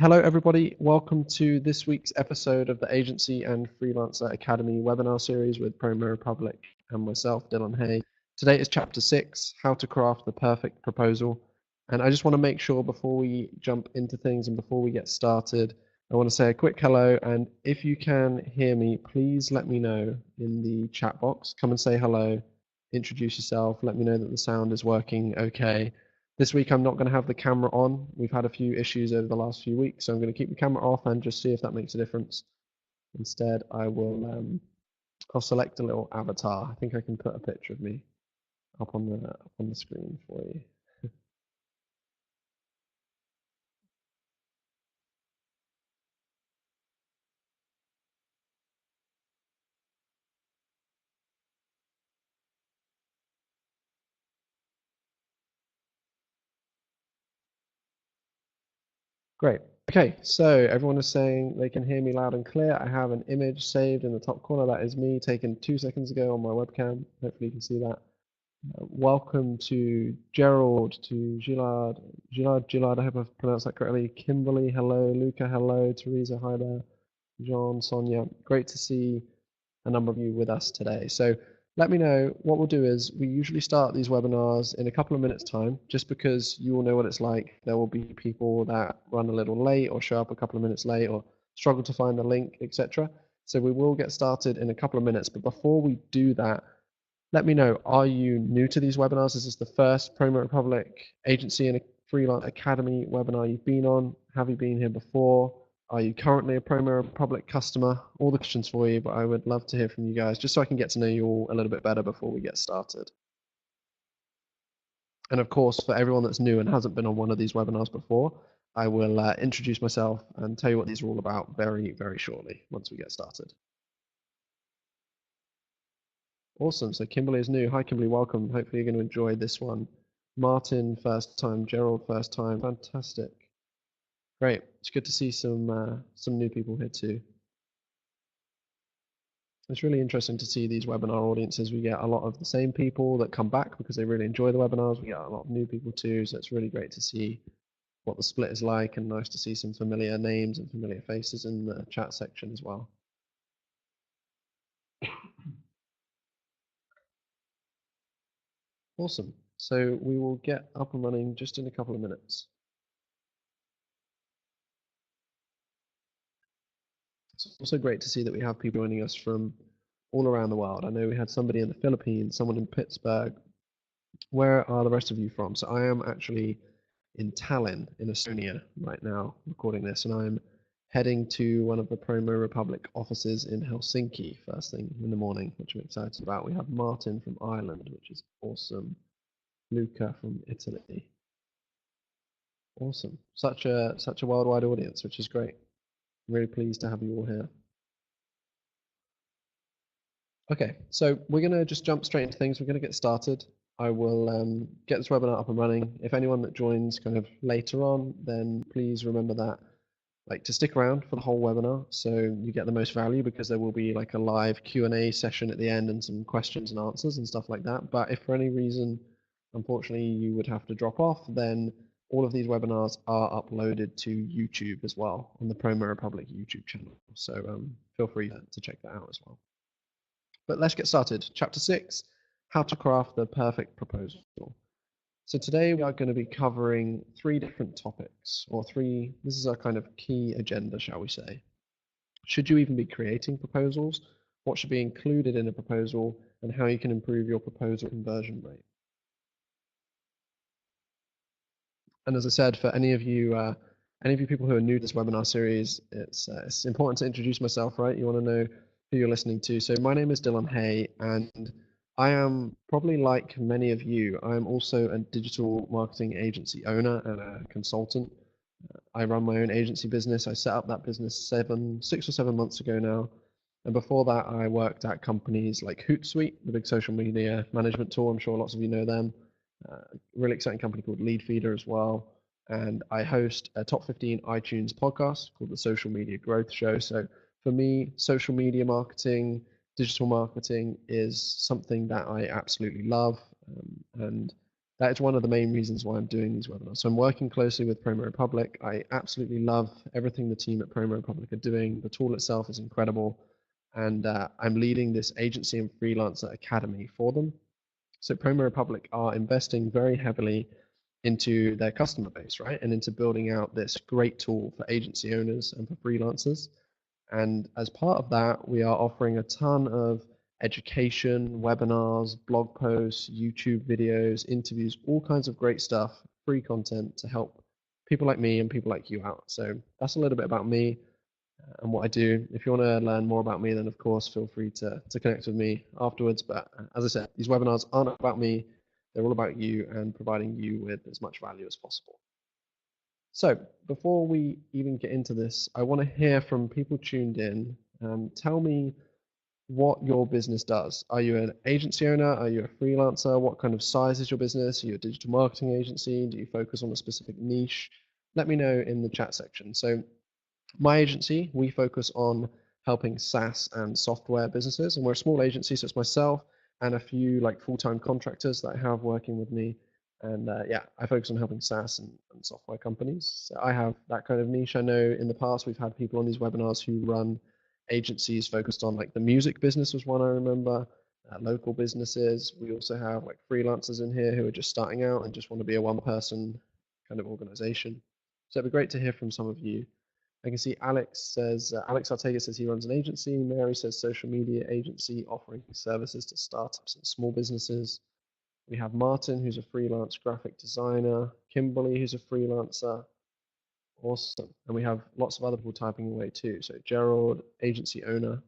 Hello, everybody. Welcome to this week's episode of the Agency and Freelancer Academy webinar series with Promo Republic and myself, Dylan Hay. Today is Chapter 6, How to Craft the Perfect Proposal. And I just want to make sure before we jump into things and before we get started, I want to say a quick hello. And if you can hear me, please let me know in the chat box. Come and say hello, introduce yourself, let me know that the sound is working okay. This week I'm not going to have the camera on. We've had a few issues over the last few weeks, so I'm going to keep the camera off and just see if that makes a difference. Instead, I'll select a little avatar. I think I can put a picture of me up on the screen for you. Great. Okay, so everyone is saying they can hear me loud and clear. I have an image saved in the top corner. That is me taken 2 seconds ago on my webcam. Hopefully you can see that. Welcome to Gerald, to Gillard, I hope I've pronounced that correctly. Kimberly, hello. Luca, hello. Teresa, hi there. John, Sonia, great to see a number of you with us today. So let me know. What we'll do is we usually start these webinars in a couple of minutes time, just because you all know what it's like. There will be people that run a little late or show up a couple of minutes late or struggle to find the link, etc. So we will get started in a couple of minutes. But before we do that, let me know, are you new to these webinars? Is this the first Promo Republic Agency and Freelance Academy webinar you've been on? Have you been here before? Are you currently a Promo Republic customer? All the questions for you, but I would love to hear from you guys, just so I can get to know you all a little bit better before we get started. And of course, for everyone that's new and hasn't been on one of these webinars before, I will introduce myself and tell you what these are all about very, very shortly once we get started. Awesome. So Kimberly is new. Hi, Kimberly. Welcome. Hopefully you're going to enjoy this one. Martin, first time. Gerald, first time. Fantastic. Great. It's good to see some new people here too. It's really interesting to see these webinar audiences. We get a lot of the same people that come back because they really enjoy the webinars. We get a lot of new people too. So it's really great to see what the split is like, and nice to see some familiar names and familiar faces in the chat section as well. Awesome. So we will get up and running just in a couple of minutes. It's also great to see that we have people joining us from all around the world. I know we had somebody in the Philippines, someone in Pittsburgh. Where are the rest of you from? So I am actually in Tallinn, in Estonia, right now, recording this, and I'm heading to one of the Promo Republic offices in Helsinki first thing in the morning, which I'm excited about. We have Martin from Ireland, which is awesome. Luca from Italy. Awesome. Such a worldwide audience, which is great. I'm really pleased to have you all here. Okay, so we're going to just jump straight into things. We're going to get started. I will get this webinar up and running. If anyone that joins kind of later on, then please remember that, like, to stick around for the whole webinar so you get the most value, because there will be like a live Q&A session at the end and some questions and answers and stuff like that. But if for any reason, unfortunately, you would have to drop off, then all of these webinars are uploaded to YouTube as well on the Promo Republic YouTube channel. So feel free to check that out as well. But let's get started. Chapter 6, How to Craft the Perfect Proposal. So today we are going to be covering 3 different topics, or this is our kind of key agenda, shall we say. Should you even be creating proposals? What should be included in a proposal, and how you can improve your proposal conversion rate? And as I said, for any of you people who are new to this webinar series, it's important to introduce myself, right? You want to know who you're listening to. So my name is Dylan Hay, and I am probably like many of you. I am also a digital marketing agency owner and a consultant. I run my own agency business. I set up that business 6 or 7 months ago now. And before that, I worked at companies like Hootsuite, the big social media management tool. I'm sure lots of you know them. Really exciting company called Leadfeeder as well. And I host a top 15 iTunes podcast called the Social Media Growth Show. So for me, social media marketing, digital marketing is something that I absolutely love. And that is one of the main reasons why I'm doing these webinars. So I'm working closely with Promo Republic. I absolutely love everything the team at Promo Republic are doing. The tool itself is incredible. And I'm leading this agency and freelancer academy for them. So Promo Republic are investing very heavily into their customer base, right? And into building out this great tool for agency owners and for freelancers. And as part of that, we are offering a ton of education, webinars, blog posts, YouTube videos, interviews, all kinds of great stuff, free content to help people like me and people like you out. So that's a little bit about me and what I do. If you want to learn more about me, then of course, feel free to connect with me afterwards. But as I said, these webinars aren't about me. They're all about you and providing you with as much value as possible. So before we even get into this, I want to hear from people tuned in. Tell me what your business does. Are you an agency owner? Are you a freelancer? What kind of size is your business? Are you a digital marketing agency? Do you focus on a specific niche? Let me know in the chat section. So my agency, we focus on helping SaaS and software businesses, and we're a small agency, so it's myself and a few like full-time contractors that I have working with me. And yeah, I focus on helping SaaS and software companies. So I have that kind of niche. I know in the past we've had people on these webinars who run agencies focused on like the music business was one I remember, local businesses. We also have like freelancers in here who are just starting out and just want to be a one-person kind of organization. So it'd be great to hear from some of you. I can see Alex says, Alex Ortega says he runs an agency. Mary says social media agency offering services to startups and small businesses. We have Martin, who's a freelance graphic designer. Kimberly, who's a freelancer. Awesome. And we have lots of other people typing away too. So Gerald, agency owner,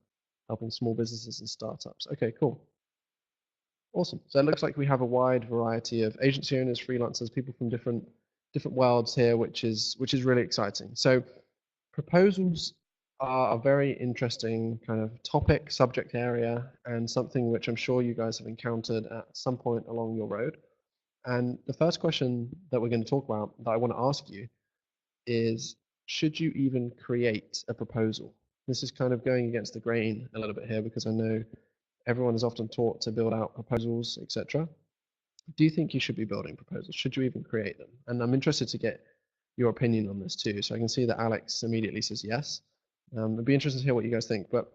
helping small businesses and startups. Okay, cool. Awesome. So it looks like we have a wide variety of agency owners, freelancers, people from different worlds here, which is really exciting. So proposals are a very interesting kind of topic, subject area, and something which I'm sure you guys have encountered at some point along your road. And the first question that we're going to talk about that I want to ask you is, should you even create a proposal? This is kind of going against the grain a little bit here because I know everyone is often taught to build out proposals, etc. Do you think you should be building proposals? Should you even create them? And I'm interested to get your opinion on this too. So I can see that Alex immediately says yes. It'd be interesting to hear what you guys think. But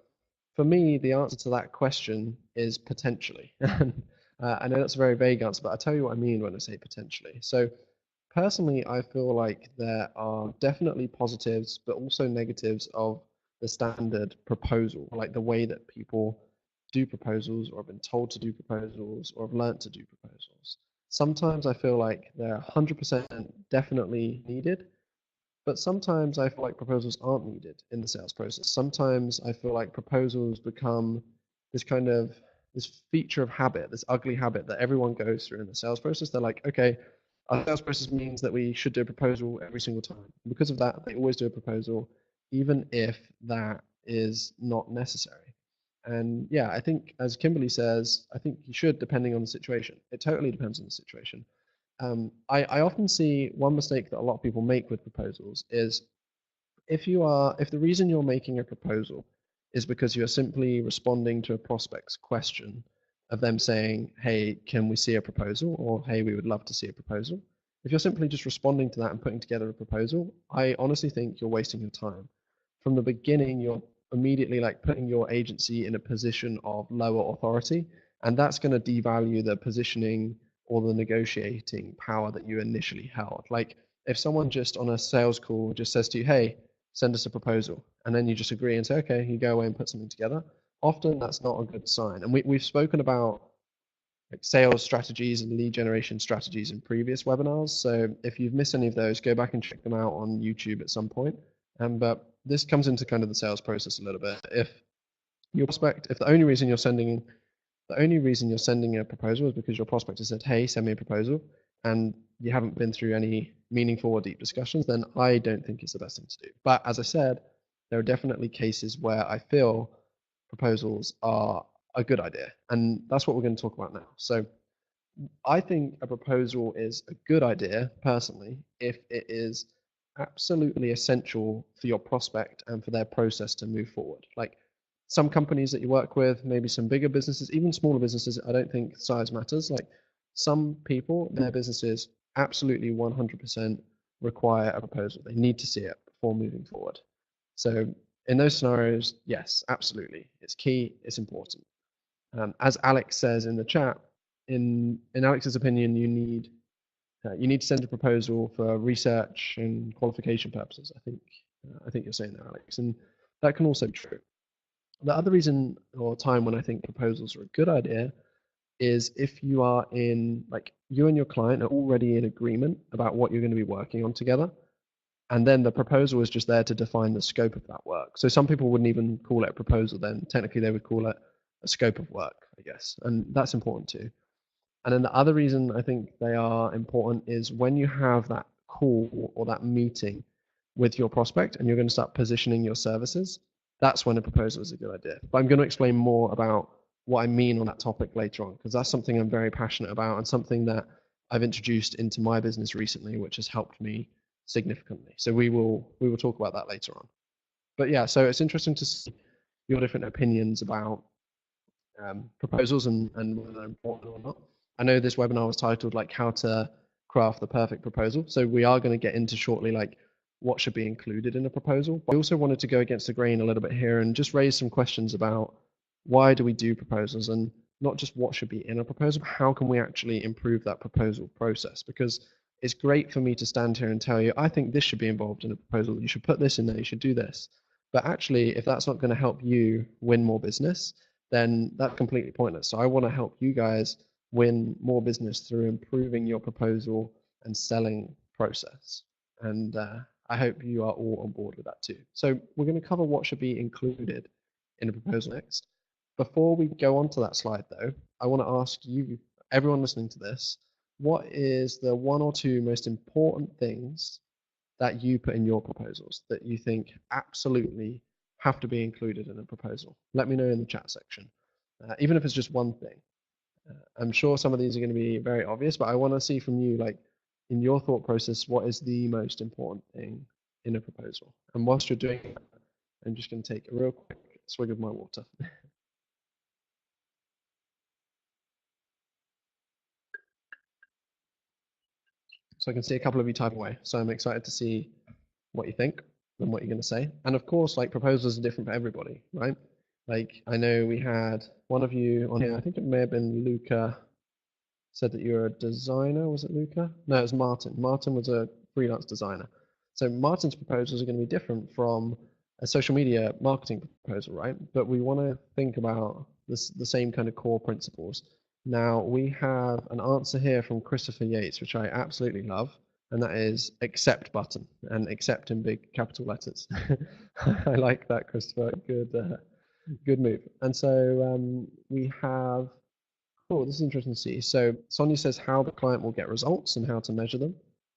for me, the answer to that question is potentially. And I know that's a very vague answer, but I'll tell you what I mean when I say potentially. So personally, I feel like there are definitely positives, but also negatives of the standard proposal, like the way that people do proposals or have been told to do proposals or have learnt to do proposals. Sometimes I feel like they're 100% definitely needed, but sometimes I feel like proposals aren't needed in the sales process. Sometimes I feel like proposals become this kind of this feature of habit, this ugly habit that everyone goes through in the sales process. They're like, okay, our sales process means that we should do a proposal every single time. Because of that, they always do a proposal, even if that is not necessary. And yeah, I think as Kimberly says, I think you should, depending on the situation. It totally depends on the situation. I often see one mistake that a lot of people make with proposals is if the reason you're making a proposal is because you're simply responding to a prospect's question of them saying, hey, can we see a proposal? Or hey, we would love to see a proposal. If you're simply just responding to that and putting together a proposal, I honestly think you're wasting your time. From the beginning, you're immediately like putting your agency in a position of lower authority, and that's going to devalue the positioning or the negotiating power that you initially held. Like if someone just on a sales call just says to you, hey, send us a proposal, and then you just agree and say, okay, you go away and put something together, often that's not a good sign. And we've spoken about like sales strategies and lead generation strategies in previous webinars. So if you've missed any of those, go back and check them out on YouTube at some point. But this comes into kind of the sales process a little bit. If your prospect, if the only reason you're sending a proposal is because your prospect has said, hey, send me a proposal, and you haven't been through any meaningful or deep discussions, then I don't think it's the best thing to do. But as I said, there are definitely cases where I feel proposals are a good idea, and that's what we're going to talk about now. So I think a proposal is a good idea personally if it is absolutely essential for your prospect and for their process to move forward. Like some companies that you work with, maybe some bigger businesses, even smaller businesses, I don't think size matters. Like Some people, their businesses absolutely 100% require a proposal. They need to see it before moving forward. So in those scenarios, yes, absolutely. It's key, it's important. As Alex says in the chat, in Alex's opinion, you need to send a proposal for research and qualification purposes. I think you're saying that, Alex, and that can also be true. The other reason or time when I think proposals are a good idea is if you are in, like, you and your client are already in agreement about what you're going to be working on together, and then the proposal is just there to define the scope of that work. So some people wouldn't even call it a proposal then. Technically, they would call it a scope of work, I guess, and that's important too. And then the other reason I think they are important is when you have that call or that meeting with your prospect and you're going to start positioning your services, that's when a proposal is a good idea. But I'm going to explain more about what I mean on that topic later on, because that's something I'm very passionate about and something that I've introduced into my business recently, which has helped me significantly. So we will talk about that later on. But yeah, so it's interesting to see your different opinions about proposals and whether they're important or not. I know this webinar was titled like how to craft the perfect proposal. So we are going to get into shortly like what should be included in a proposal. But I also wanted to go against the grain a little bit here and just raise some questions about why do we do proposals, and not just what should be in a proposal, but how can we actually improve that proposal process? Because it's great for me to stand here and tell you, I think this should be involved in a proposal. You should put this in there. You should do this. But actually, if that's not going to help you win more business, then that's completely pointless. So I want to help you guys win more business through improving your proposal and selling process. And I hope you are all on board with that too. So we're going to cover what should be included in a proposal next. Before we go on to that slide though, I want to ask you, everyone listening to this, what is the one or two most important things that you put in your proposals that you think absolutely have to be included in a proposal? Let me know in the chat section, even if it's just one thing. I'm sure some of these are going to be very obvious, but I want to see from you, like, in your thought process, what is the most important thing in a proposal? And whilst you're doing that, I'm just going to take a real quick swig of my water. So I can see a couple of you type away. So I'm excited to see what you think and what you're going to say. And of course, like, proposals are different for everybody, right? Like, I know we had one of you on here, I think it may have been Luca, said that you're a designer. Was it Luca? No, it was Martin. Martin was a freelance designer. So Martin's proposals are going to be different from a social media marketing proposal, right? But we want to think about this, the same kind of core principles. Now, we have an answer here from Christopher Yates, which I absolutely love, and that is accept button, and accept in big capital letters. I like that, Christopher. Good move. And so we have, oh, this is interesting to see. So Sonia says how the client will get results and how to measure them.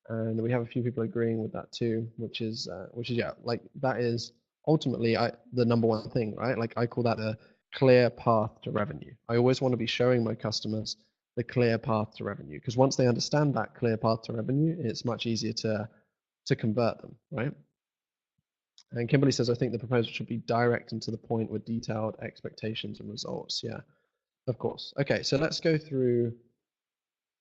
And we have a few people agreeing with that too, which is yeah, like, that is ultimately the number one thing, right? Like, I call that a clear path to revenue. I always want to be showing my customers the clear path to revenue, because once they understand that clear path to revenue, it's much easier to convert them, right? And Kimberly says, I think the proposal should be direct and to the point with detailed expectations and results. Yeah, of course. Okay, so let's go through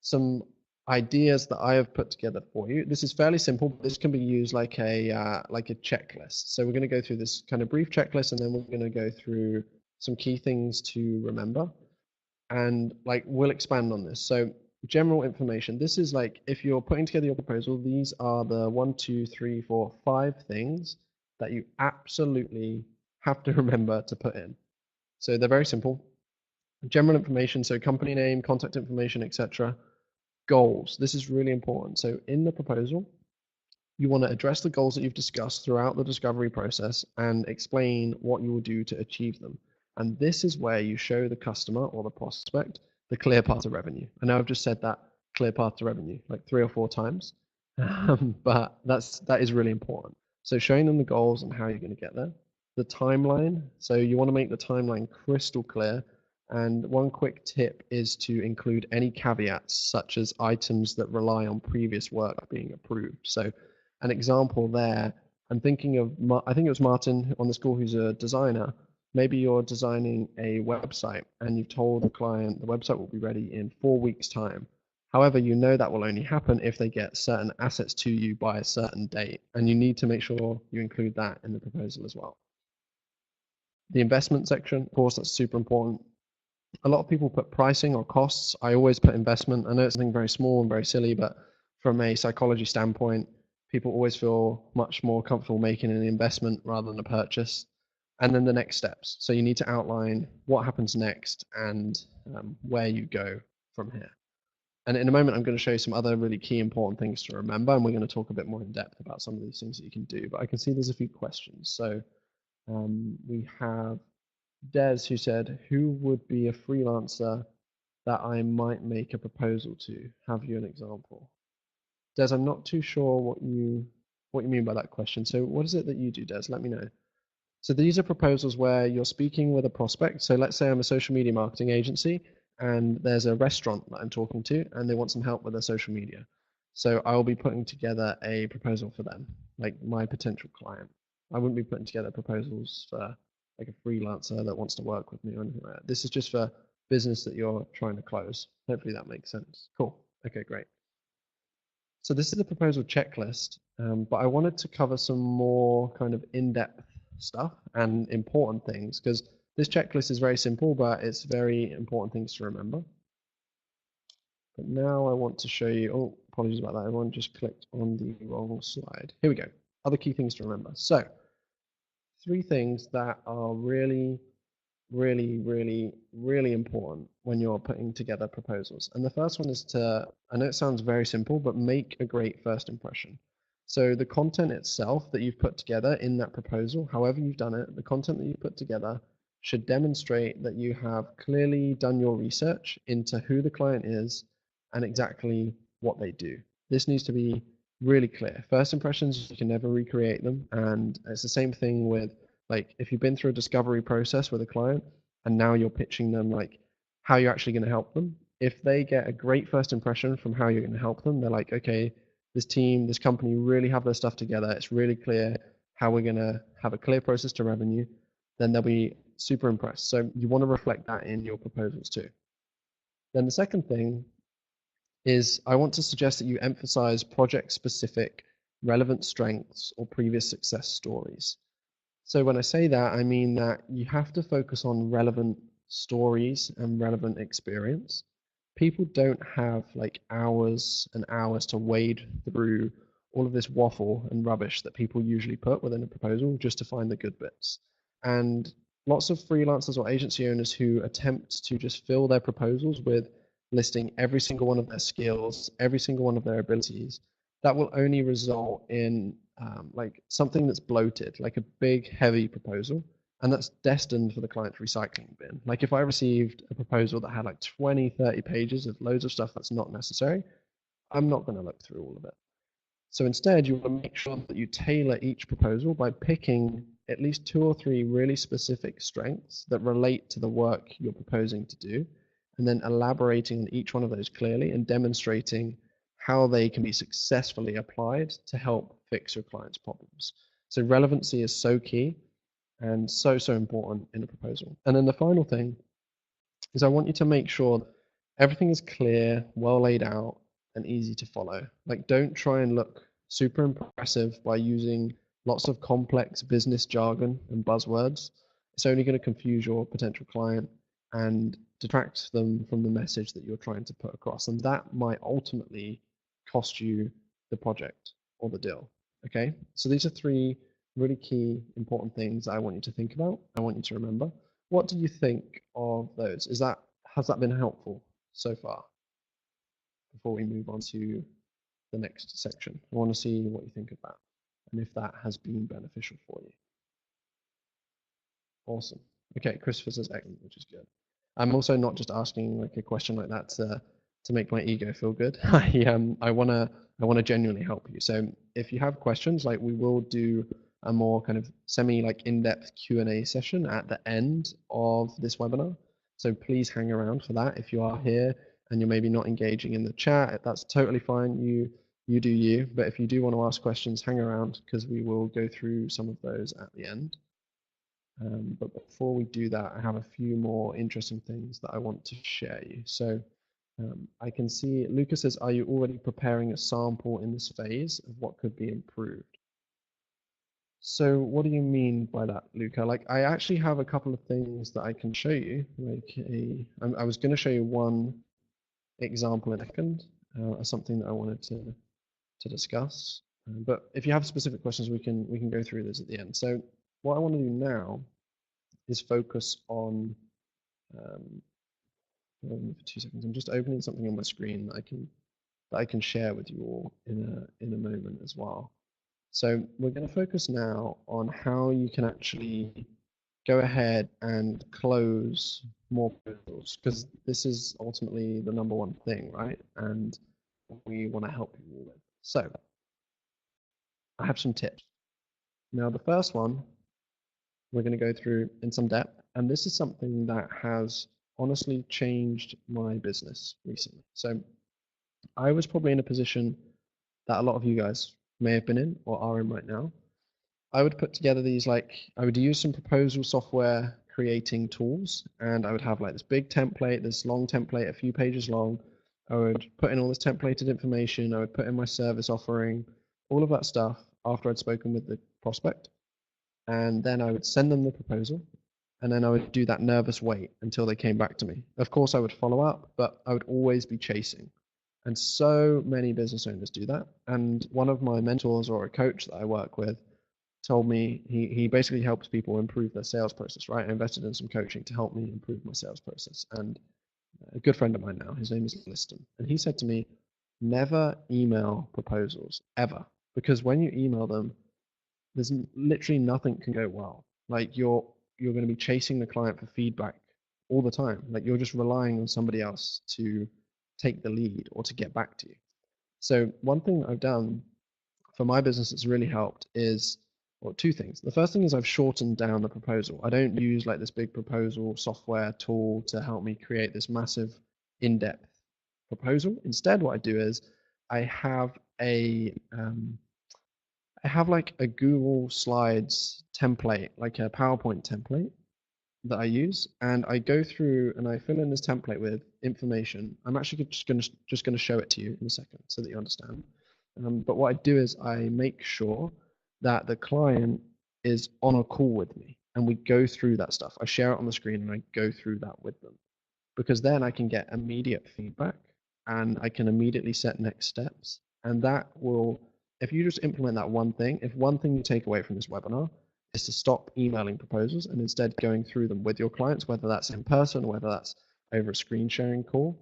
some ideas that I have put together for you. This is fairly simple, but this can be used like a checklist. So we're going to go through this kind of brief checklist, and then we're going to go through some key things to remember, and like, we'll expand on this. So general information. This is like, if you're putting together your proposal, these are the 1, 2, 3, 4, 5 things that you absolutely have to remember to put in. So they're very simple. General information, so company name, contact information, etc. Goals. This is really important. So in the proposal, you want to address the goals that you've discussed throughout the discovery process and explain what you will do to achieve them. And this is where you show the customer or the prospect the clear path to revenue. I know I've just said that clear path to revenue like 3 or 4 times, but that is really important. So showing them the goals and how you're going to get there. The timeline. So you want to make the timeline crystal clear. And one quick tip is to include any caveats, such as items that rely on previous work being approved. So an example there, I'm thinking of, I think it was Martin on the call who's a designer. Maybe you're designing a website and you've told the client the website will be ready in 4 weeks' time. However, you know that will only happen if they get certain assets to you by a certain date, and you need to make sure you include that in the proposal as well. The investment section, of course, that's super important. A lot of people put pricing or costs. I always put investment. I know it's something very small and very silly, but from a psychology standpoint, people always feel much more comfortable making an investment rather than a purchase. And then the next steps. So you need to outline what happens next and where you go from here. And in a moment, I'm going to show you some other really key important things to remember, and we're going to talk a bit more in depth about some of these things that you can do. But I can see there's a few questions. So we have Des who said, who would be a freelancer that I might make a proposal to? Have you an example? Des, I'm not too sure what you mean by that question. So what is it that you do, Des? Let me know. So these are proposals where you're speaking with a prospect. So let's say I'm a social media marketing agency and there's a restaurant that I'm talking to and they want some help with their social media. So I'll be putting together a proposal for them, like my potential client. I wouldn't be putting together proposals for like a freelancer that wants to work with me or anything like that. This is just for business that you're trying to close. Hopefully that makes sense. Cool. Okay, great. So this is the proposal checklist, but I wanted to cover some more kind of in-depth stuff and important things because this checklist is very simple, but it's very important things to remember. But now I want to show you, oh, apologies about that. Everyone just clicked on the wrong slide. Here we go. Other key things to remember. So 3 things that are really important when you're putting together proposals. And the first one is to, I know it sounds very simple, but make a great first impression. So the content itself that you've put together in that proposal, however you've done it, the content that you've put together should demonstrate that you have clearly done your research into who the client is and exactly what they do. This needs to be really clear. First impressions, you can never recreate them. And it's the same thing with, like, if you've been through a discovery process with a client and now you're pitching them like how you're actually going to help them. If they get a great first impression from how you're going to help them, they're like, okay, this team, this company really have their stuff together. It's really clear how we're going to have a clear process to revenue. Then they'll be super impressed. So you want to reflect that in your proposals too. Then the second thing is I want to suggest that you emphasize project specific relevant strengths or previous success stories. So when I say that, I mean that you have to focus on relevant stories and relevant experience. People don't have like hours and hours to wade through all of this waffle and rubbish that people usually put within a proposal just to find the good bits. And lots of freelancers or agency owners who attempt to just fill their proposals with listing every single one of their skills, every single one of their abilities, that will only result in like something that's bloated, like a big, heavy proposal, and that's destined for the client's recycling bin. Like if I received a proposal that had like 20, 30 pages of loads of stuff that's not necessary, I'm not going to look through all of it. So instead, you want to make sure that you tailor each proposal by picking at least 2 or 3 really specific strengths that relate to the work you're proposing to do, and then elaborating on each one of those clearly and demonstrating how they can be successfully applied to help fix your client's problems. So relevancy is so key and so important in a proposal. And then the final thing is I want you to make sure that everything is clear, well laid out, and easy to follow. Like, don't try and look super impressive by using lots of complex business jargon and buzzwords. It's only going to confuse your potential client and detract them from the message that you're trying to put across. And that might ultimately cost you the project or the deal. Okay, so these are 3 really key important things I want you to think about. I want you to remember. What do you think of those? Has that been helpful so far? Before we move on to the next section, I want to see what you think of that and if that has been beneficial for you. Awesome. Okay, Christopher says excellent, which is good. I'm also not just asking like a question like that to make my ego feel good. I wanna genuinely help you. So if you have questions, like we will do a more kind of semi like in-depth Q&A session at the end of this webinar. So please hang around for that. If you are here and you're maybe not engaging in the chat, that's totally fine. You do you. But if you do want to ask questions, hang around because we will go through some of those at the end. But before we do that, I have a few more interesting things that I want to share you. So I can see Lucas says, are you already preparing a sample in this phase of what could be improved? So what do you mean by that, Luca? Like, I actually have a couple of things that I can show you. I was going to show you one example in a second, as something that I wanted to discuss. But if you have specific questions, we can go through this at the end. So what I want to do now is focus on. Hold on for 2 seconds. I'm just opening something on my screen that I can share with you all in a moment as well. So we're going to focus now on how you can actually go ahead and close more proposals, because this is ultimately the number one thing, right? And we want to help you all with. So I have some tips. Now, the first one we're going to go through in some depth, and this is something that has honestly changed my business recently. So I was probably in a position that a lot of you guys may have been in or are in right now. I would put together these, like, I would use some proposal software creating tools, and I would have like this big template, this long template, a few pages long. I would put in all this templated information. I would put in my service offering, all of that stuff after I'd spoken with the prospect. And then I would send them the proposal. And then I would do that nervous wait until they came back to me. Of course, I would follow up, but I would always be chasing. And so many business owners do that. And one of my mentors or a coach that I work with told me he basically helps people improve their sales process, right? I invested in some coaching to help me improve my sales process. And a good friend of mine now, his name is Liston, and he said to me, never email proposals ever, because when you email them, there's literally nothing can go well. Like you're going to be chasing the client for feedback all the time. Like you're just relying on somebody else to take the lead or to get back to you. So one thing I've done for my business that's really helped is, well, two things. The first thing is I've shortened down the proposal. I don't use like this big proposal software tool to help me create this massive in-depth proposal. Instead, what I do is I have like a Google Slides template, like a PowerPoint template that I use, and I go through and I fill in this template with information. I'm actually just gonna show it to you in a second so that you understand. But what I do is I make sure that the client is on a call with me, and we go through that stuff. I share it on the screen and I go through that with them, because then I can get immediate feedback and I can immediately set next steps. And that will, if you just implement that one thing, if one thing you take away from this webinar is to stop emailing proposals and instead going through them with your clients, whether that's in person or whether that's over a screen sharing call,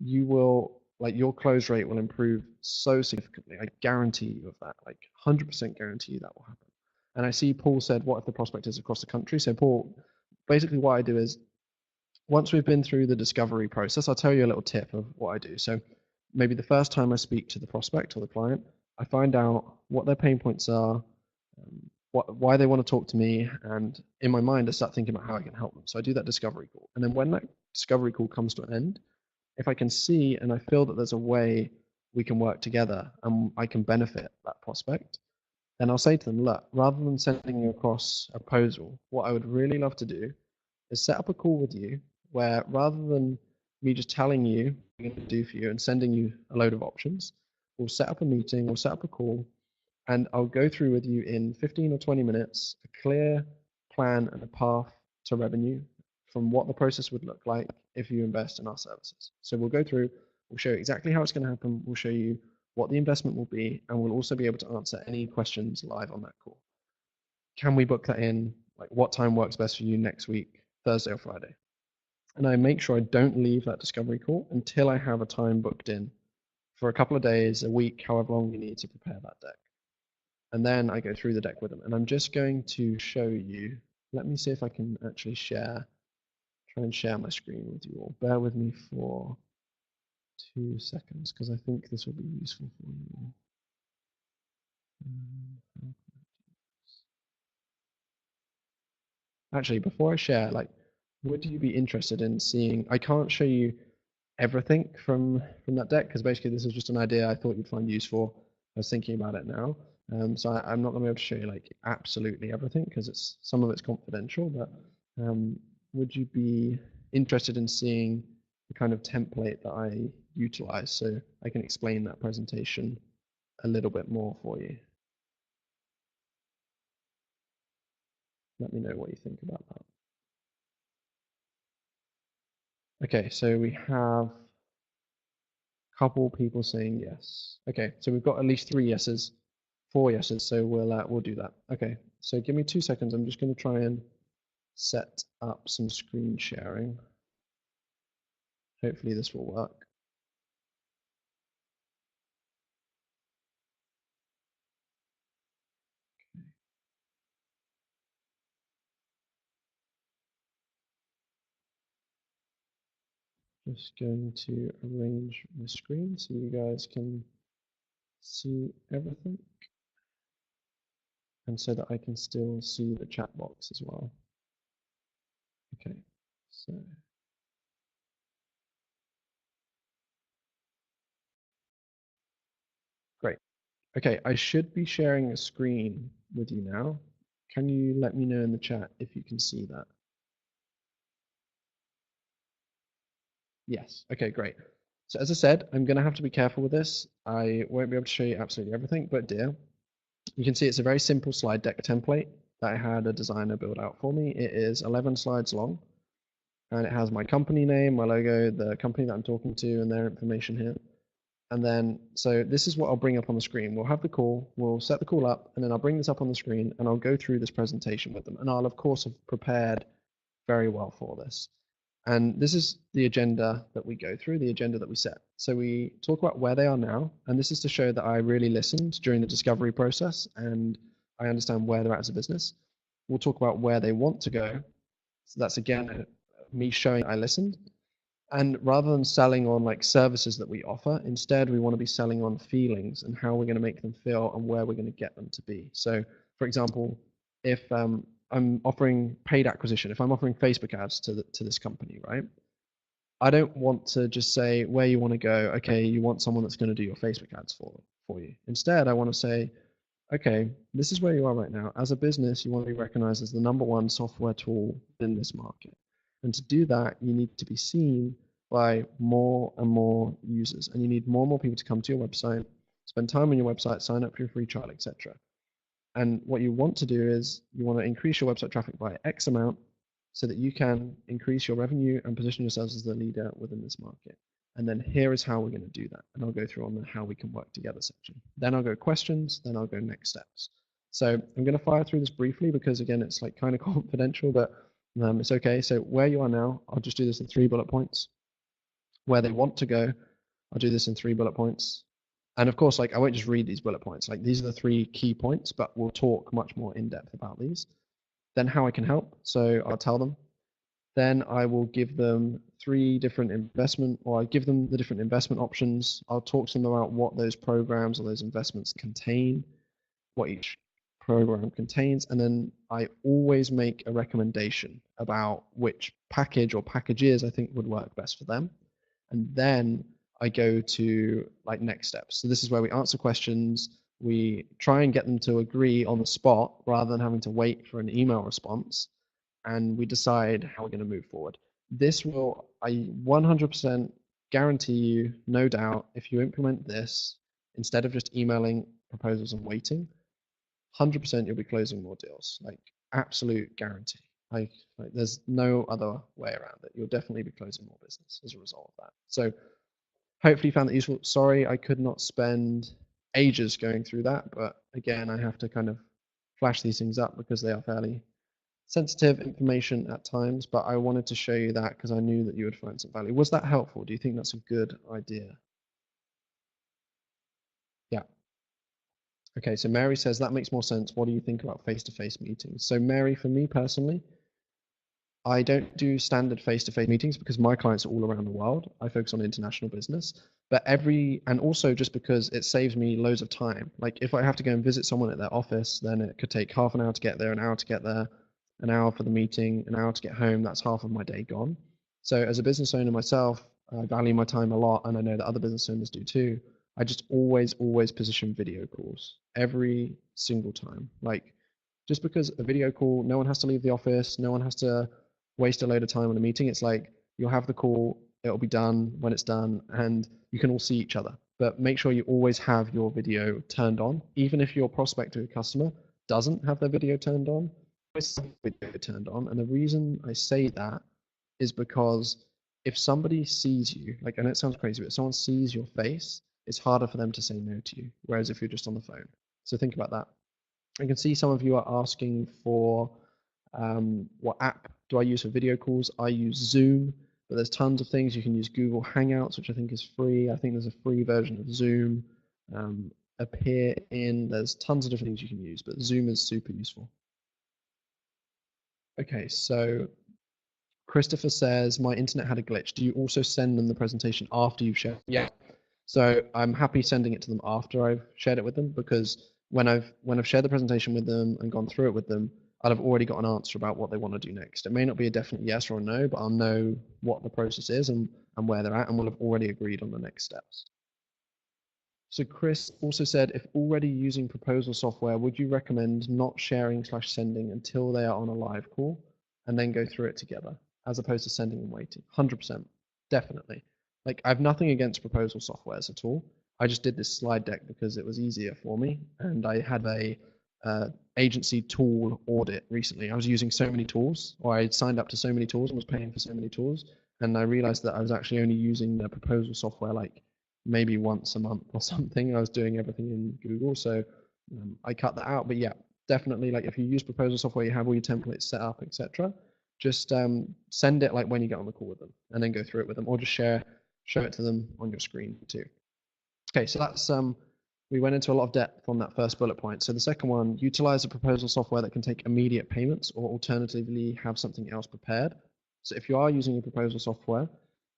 you will, like, your close rate will improve so significantly. I guarantee you of that, like 100% guarantee you that will happen. And I see Paul said, what if the prospect is across the country? So Paul, basically what I do is once we've been through the discovery process, I'll tell you a little tip of what I do. So maybe the first time I speak to the prospect or the client, I find out what their pain points are, why they want to talk to me, and in my mind, I start thinking about how I can help them. So I do that discovery call. And then when that discovery call comes to an end, if I can see and I feel that there's a way we can work together and I can benefit that prospect, then I'll say to them, look, rather than sending you across a proposal, what I would really love to do is set up a call with you where, rather than me just telling you what I'm going to do for you and sending you a load of options, we'll set up a meeting, we'll set up a call, and I'll go through with you in 15 or 20 minutes a clear plan and a path to revenue from what the process would look like if you invest in our services. So we'll go through, we'll show you exactly how it's going to happen, we'll show you what the investment will be, and we'll also be able to answer any questions live on that call. Can we book that in? Like, what time works best for you next week, Thursday or Friday? And I make sure I don't leave that discovery call until I have a time booked in for a couple of days, a week, however long you need to prepare that deck. And then I go through the deck with them. And I'm just going to show you, let me see if I can actually try and share my screen with you all. Bear with me for 2 seconds, because I think this will be useful for you. Actually, before I share, like, would you be interested in seeing, I can't show you everything from that deck, because basically this is just an idea I thought you'd find useful. I was thinking about it now. So I'm not going to be able to show you like absolutely everything, because some of it's confidential, but would you be interested in seeing the kind of template that I utilize, so I can explain that presentation a little bit more for you. Let me know what you think about that. Okay, so we have a couple people saying yes. Okay, so we've got at least 3 yeses, 4 yeses, so we'll do that. Okay, so give me 2 seconds. I'm just going to try and set up some screen sharing. Hopefully this will work. Just going to arrange my screen so you guys can see everything, and so that I can still see the chat box as well. Okay, so great. Okay, I should be sharing a screen with you now. Can you let me know in the chat if you can see that? Yes. Okay, great. So as I said, I'm going to have to be careful with this. I won't be able to show you absolutely everything, but dear, you can see it's a very simple slide deck template that I had a designer build out for me. It is 11 slides long, and it has my company name, my logo, the company that I'm talking to, and their information here. And then, so this is what I'll bring up on the screen. We'll have the call, we'll set the call up, and then I'll bring this up on the screen, and I'll go through this presentation with them. And I'll, of course, have prepared very well for this. And this is the agenda that we go through, the agenda that we set. So we talk about where they are now, and this is to show that I really listened during the discovery process, and I understand where they're at as a business. We'll talk about where they want to go. So that's, again, me showing I listened. And rather than selling on like services that we offer, instead we want to be selling on feelings and how we're going to make them feel and where we're going to get them to be. So, for example, if I'm offering paid acquisition, if I'm offering Facebook ads to this company, right? I don't want to just say where you want to go. Okay, you want someone that's going to do your Facebook ads for you. Instead, I want to say, okay, this is where you are right now. As a business, you want to be recognized as the #1 software tool in this market. And to do that, you need to be seen by more and more users. And you need more and more people to come to your website, spend time on your website, sign up for your free trial, etc. And what you want to do is you want to increase your website traffic by X amount so that you can increase your revenue and position yourselves as the leader within this market. And then here is how we're going to do that. And I'll go through on the how we can work together section. Then I'll go questions, then I'll go next steps. So I'm going to fire through this briefly because again, it's like kind of confidential, but it's okay. So where you are now, I'll just do this in 3 bullet points. Where they want to go, I'll do this in 3 bullet points. And of course, like I won't just read these bullet points. Like these are the 3 key points, but we'll talk much more in depth about these. Then how I can help. So I'll tell them. Then I will give them 3 different investment, or I give them the different investment options. I'll talk to them about what those programs or those investments contain, what each program contains, and then I always make a recommendation about which package or packages I think would work best for them. And then I go to like next steps. So this is where we answer questions. We try and get them to agree on the spot rather than having to wait for an email response. And we decide how we're going to move forward. This will, I 100% guarantee you, no doubt, if you implement this, instead of just emailing proposals and waiting, 100% you'll be closing more deals, like absolute guarantee. Like there's no other way around it. You'll definitely be closing more business as a result of that. So hopefully you found that useful. Sorry, I could not spend ages going through that, but again, I have to kind of flash these things up because they are fairly sensitive information at times, but I wanted to show you that because I knew that you would find some value. Was that helpful? Do you think that's a good idea? Yeah. Okay, so Mary says that makes more sense. What do you think about face-to-face meetings? So Mary, for me personally, I don't do standard face-to-face meetings because my clients are all around the world. I focus on international business, but and also just because it saves me loads of time. Like if I have to go and visit someone at their office, then it could take half an hour to get there, an hour to get there, an hour for the meeting, an hour to get home. That's half of my day gone. So as a business owner myself, I value my time a lot, and I know that other business owners do too. I just always position video calls every single time. Like just because a video call, no one has to leave the office, no one has to waste a load of time on a meeting. It's like you'll have the call, it'll be done when it's done, and you can all see each other. But make sure you always have your video turned on. Even if your prospective customer doesn't have their video turned on, always have your video turned on. And the reason I say that is because if somebody sees you, like, I know it sounds crazy, but if someone sees your face, it's harder for them to say no to you. Whereas if you're just on the phone. So think about that. I can see some of you are asking for what app do I use for video calls? I use Zoom, but there's tons of things. You can use Google Hangouts, which I think is free. I think there's a free version of Zoom. Appear in, there's tons of different things you can use, but Zoom is super useful. Okay, so Christopher says, my internet had a glitch. Do you also send them the presentation after you've shared? Yeah. So I'm happy sending it to them after I've shared it with them, because when I've shared the presentation with them and gone through it with them, I'll have already got an answer about what they want to do next. It may not be a definite yes or a no, but I'll know what the process is and where they're at, and we'll have already agreed on the next steps. So Chris also said, if already using proposal software, would you recommend not sharing/sending until they are on a live call and then go through it together, as opposed to sending and waiting? 100%, definitely. Like, I have nothing against proposal softwares at all. I just did this slide deck because it was easier for me, and I had a agency tool audit recently. I was using so many tools, or I signed up to so many tools and was paying for so many tools, and I realized that I was actually only using the proposal software like maybe once a month or something. I was doing everything in Google, so I cut that out. But yeah, definitely, like, if you use proposal software, you have all your templates set up, etc. Just send it like when you get on the call with them, and then go through it with them, or just show it to them on your screen too. Okay, so that's we went into a lot of depth on that first bullet point. So the second one, utilize a proposal software that can take immediate payments, or alternatively have something else prepared. So if you are using a proposal software,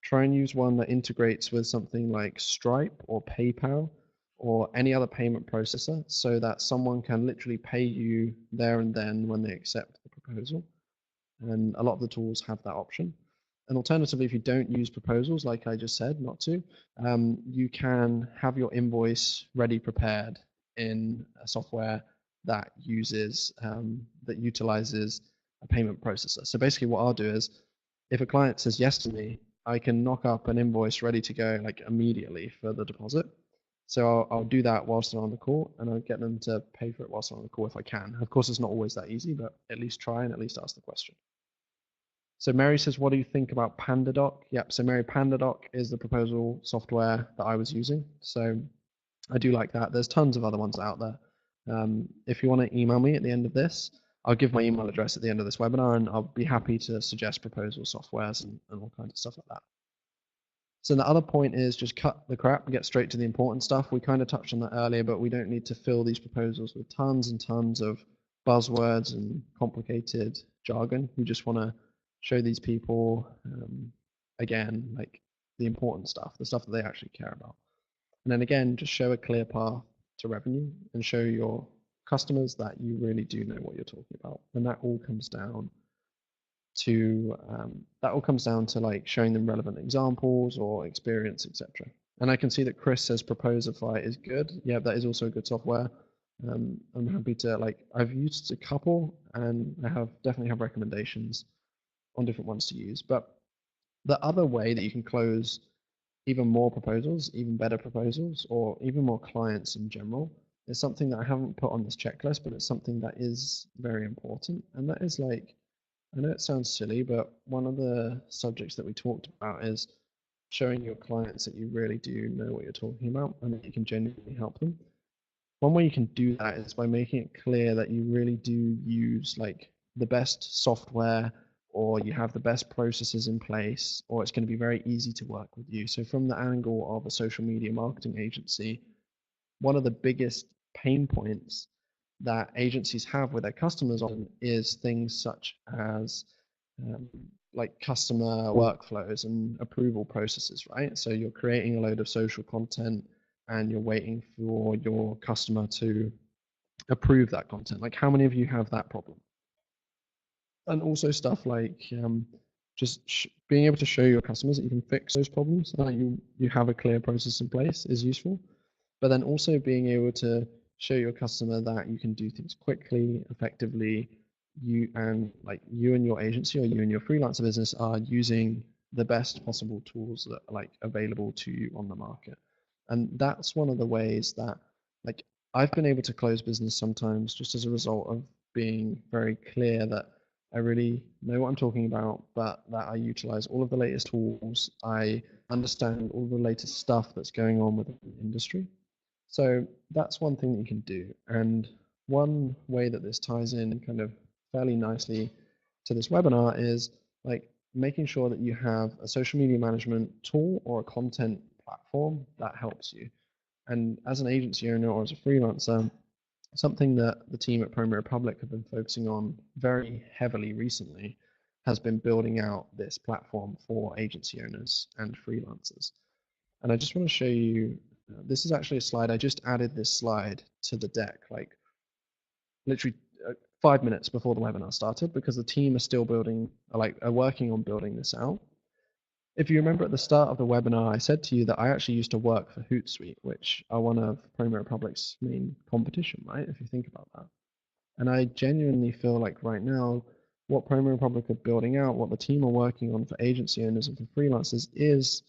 try and use one that integrates with something like Stripe or PayPal or any other payment processor, so that someone can literally pay you there and then when they accept the proposal. And a lot of the tools have that option. And alternatively, if you don't use proposals, like I just said, not to, you can have your invoice ready prepared in a software that utilizes a payment processor. So basically what I'll do is, if a client says yes to me, I can knock up an invoice ready to go like immediately for the deposit. So I'll do that whilst they're on the call, and I'll get them to pay for it whilst they're on the call if I can. Of course, it's not always that easy, but at least try and at least ask the question. So Mary says, what do you think about PandaDoc? Yep, so Mary, PandaDoc is the proposal software that I was using. So I do like that. There's tons of other ones out there. If you want to email me at the end of this, I'll give my email address at the end of this webinar, and I'll be happy to suggest proposal softwares and all kinds of stuff like that. So the other point is just cut the crap and get straight to the important stuff. We kind of touched on that earlier, but we don't need to fill these proposals with tons and tons of buzzwords and complicated jargon. We just want to show these people, again, like the important stuff, the stuff that they actually care about. And then again, just show a clear path to revenue and show your customers that you really do know what you're talking about. And that all comes down to like showing them relevant examples or experience, etc. And I can see that Chris says Proposify is good. Yeah, that is also a good software. I'm happy to, like, I've used a couple, and I definitely have recommendations on different ones to use. But the other way that you can close even more proposals, even better proposals, or even more clients in general, is something that I haven't put on this checklist, but it's something that is very important. And that is, like, I know it sounds silly, but one of the subjects that we talked about is showing your clients that you really do know what you're talking about and that you can genuinely help them. One way you can do that is by making it clear that you really do use like the best software, or you have the best processes in place, or it's going to be very easy to work with you. So from the angle of a social media marketing agency, one of the biggest pain points that agencies have with their customers on is things such as like customer workflows and approval processes, right? So you're creating a load of social content and you're waiting for your customer to approve that content. Like, how many of you have that problem? And also stuff like just being able to show your customers that you can fix those problems, that you have a clear process in place is useful. But then also being able to show your customer that you can do things quickly, effectively. You and your agency, or you and your freelancer business are using the best possible tools that are like available to you on the market. And that's one of the ways that like I've been able to close business sometimes just as a result of being very clear that I really know what I'm talking about, but that I utilize all of the latest tools. I understand all the latest stuff that's going on within the industry. So that's one thing that you can do. And one way that this ties in kind of fairly nicely to this webinar is like making sure that you have a social media management tool or a content platform that helps you. And as an agency owner or as a freelancer, something that the team at Promo Republic have been focusing on very heavily recently has been building out this platform for agency owners and freelancers. And I just want to show you, this is actually a slide. I just added this slide to the deck, like literally 5 minutes before the webinar started, because the team are still building, are working on building this out. If you remember at the start of the webinar, I said to you that I actually used to work for Hootsuite, which are one of Promo Republic's main competition, right? If you think about that. And I genuinely feel like right now, what Promo Republic are building out, what the team are working on for agency owners and for freelancers is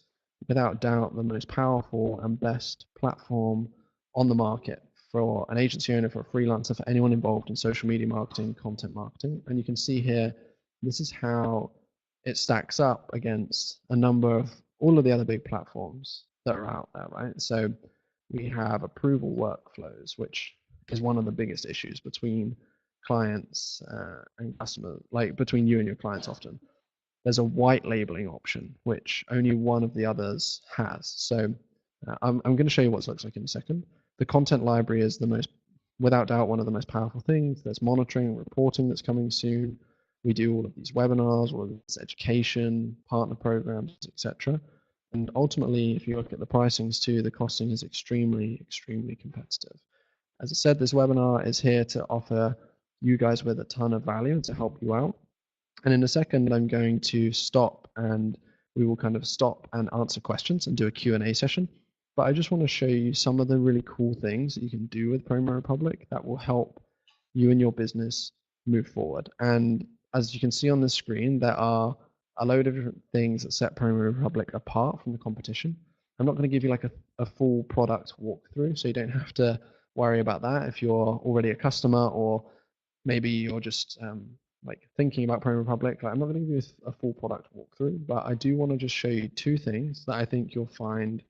without doubt the most powerful and best platform on the market for an agency owner, for a freelancer, for anyone involved in social media marketing, content marketing. And you can see here, this is how it stacks up against a number of all of the other big platforms that are out there, right? So we have approval workflows, which is one of the biggest issues between clients and customers, like between you and your clients often. There's a white labeling option, which only one of the others has. So I'm going to show you what it looks like in a second. The content library is the most, without doubt, one of the most powerful things. There's monitoring, reporting that's coming soon. We do all of these webinars, all of this education, partner programs, etc. And ultimately, if you look at the pricings too, the costing is extremely, extremely competitive. As I said, this webinar is here to offer you guys with a ton of value and to help you out. And in a second, I'm going to stop and we will kind of stop and answer questions and do a Q&A session. But I just want to show you some of the really cool things that you can do with Promo Republic that will help you and your business move forward. And as you can see on the screen, there are a load of different things that set Promo Republic apart from the competition. I'm not going to give you like a full product walkthrough, so you don't have to worry about that if you're already a customer or maybe you're just like thinking about Promo Republic. Like, I'm not going to give you a full product walkthrough, but I do want to just show you two things that I think you'll find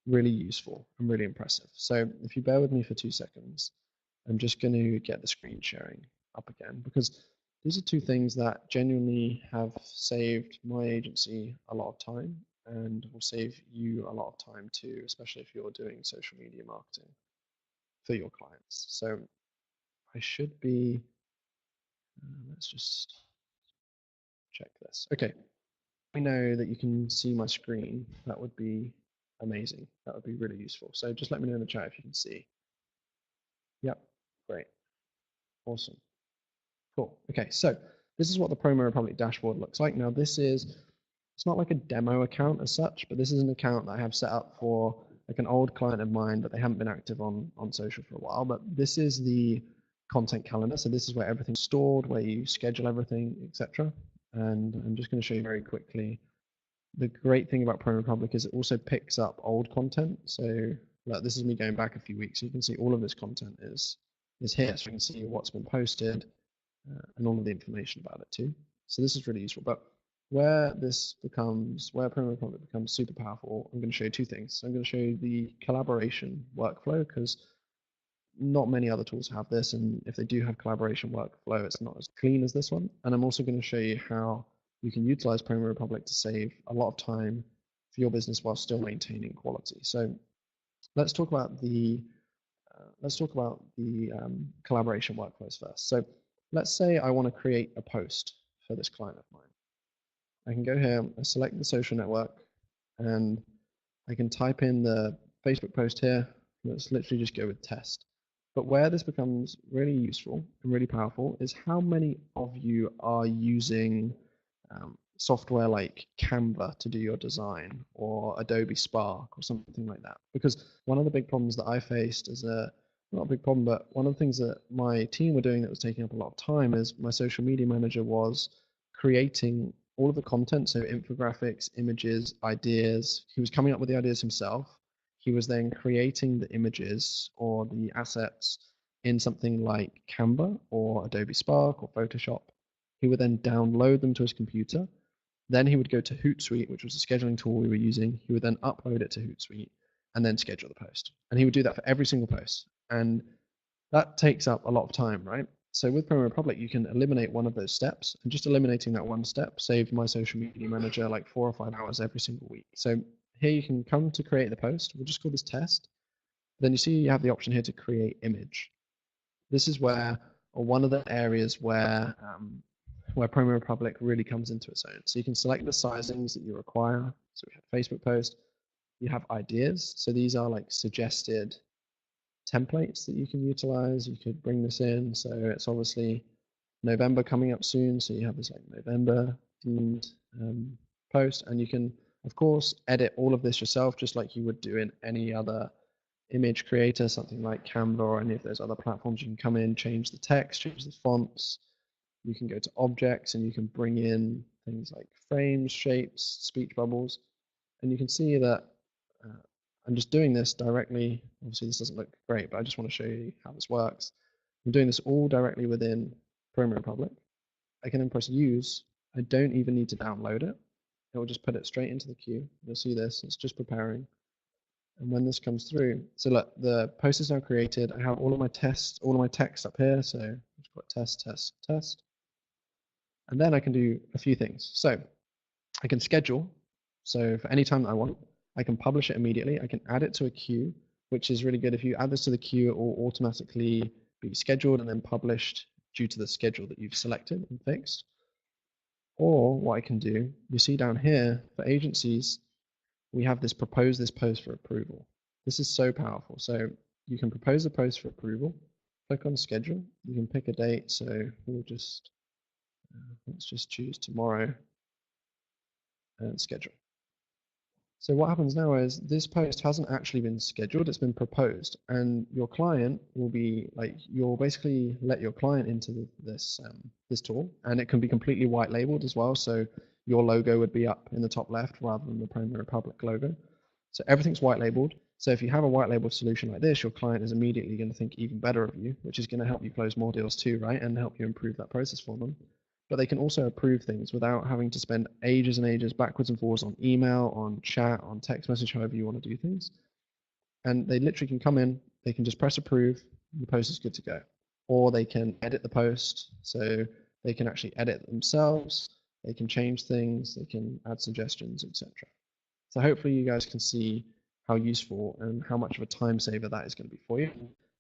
really useful and really impressive. So if you bear with me for 2 seconds, I'm just going to get the screen sharing up again, because these are two things that genuinely have saved my agency a lot of time and will save you a lot of time too, especially if you're doing social media marketing for your clients. So I should be, let's just check this. Okay, I know that you can see my screen. That would be amazing. That would be really useful. So just let me know in the chat if you can see. Yep, great, awesome, cool. Okay, so this is what the Promo Republic dashboard looks like. Now this is, it's not like a demo account as such, but this is an account that I have set up for like an old client of mine, but they haven't been active on social for a while. But this is the content calendar. So this is where everything's stored, where you schedule everything, etc. And I'm just going to show you very quickly. The great thing about Promo Republic is it also picks up old content. So like, this is me going back a few weeks. So you can see all of this content is here. So you can see what's been posted and all of the information about it too. So this is really useful. But where Promo Republic becomes super powerful, I'm going to show you two things. So I'm going to show you the collaboration workflow, because not many other tools have this, and if they do have collaboration workflow, it's not as clean as this one. And I'm also going to show you how you can utilize Promo Republic to save a lot of time for your business while still maintaining quality. So let's talk about the collaboration workflows first. So let's say I want to create a post for this client of mine. I can go here, I select the social network, and I can type in the Facebook post here. Let's literally just go with test. But where this becomes really useful and really powerful is how many of you are using software like Canva to do your design, or Adobe Spark or something like that. Because one of the big problems that I faced as not a big problem, but one of the things that my team were doing that was taking up a lot of time is my social media manager was creating all of the content, so infographics, images, ideas. He was coming up with the ideas himself. He was then creating the images or the assets in something like Canva or Adobe Spark or Photoshop. He would then download them to his computer. Then he would go to Hootsuite, which was the scheduling tool we were using. He would then upload it to Hootsuite and then schedule the post. And he would do that for every single post. And that takes up a lot of time, right? So with Promo Republic, you can eliminate one of those steps, and just eliminating that one step saved my social media manager like 4 or 5 hours every single week. So here you can come to create the post. We'll just call this test. Then you see you have the option here to create image. This is where, or one of the areas where Promo Republic really comes into its own. So you can select the sizings that you require. So we have Facebook post. You have ideas. So these are like suggested templates that you can utilize. You could bring this in. So it's obviously November coming up soon. So you have this like November themed post, and you can, of course, edit all of this yourself, just like you would do in any other image creator, something like Canva or any of those other platforms. You can come in, change the text, change the fonts. You can go to objects and you can bring in things like frames, shapes, speech bubbles, and you can see that I'm just doing this directly. Obviously, this doesn't look great, but I just want to show you how this works. I'm doing this all directly within Promo Republic. I can then press use. I don't even need to download it. It will just put it straight into the queue. You'll see this. It's just preparing. And when this comes through, so look, the post is now created. I have all of my tests, all of my text up here. So I've got test, test, test. And then I can do a few things. So I can schedule. So for any time that I want, I can publish it immediately. I can add it to a queue, which is really good. If you add this to the queue, it will automatically be scheduled and then published due to the schedule that you've selected and fixed. Or what I can do, you see down here for agencies, we have this propose this post for approval. This is so powerful. So you can propose a post for approval, click on schedule. You can pick a date. So we'll just, let's just choose tomorrow and schedule. So what happens now is this post hasn't actually been scheduled, it's been proposed, and your client will be like, you'll basically let your client into this tool, and it can be completely white labeled as well. So your logo would be up in the top left rather than the Promo Republic logo. So everything's white labeled. So if you have a white labeled solution like this, your client is immediately going to think even better of you, which is going to help you close more deals too, right? And help you improve that process for them. But they can also approve things without having to spend ages and ages backwards and forwards on email, on chat, on text message, however you want to do things. And they literally can come in, they can just press approve, the post is good to go. Or they can edit the post, so they can actually edit themselves, they can change things, they can add suggestions, etc. So hopefully you guys can see how useful and how much of a time saver that is going to be for you.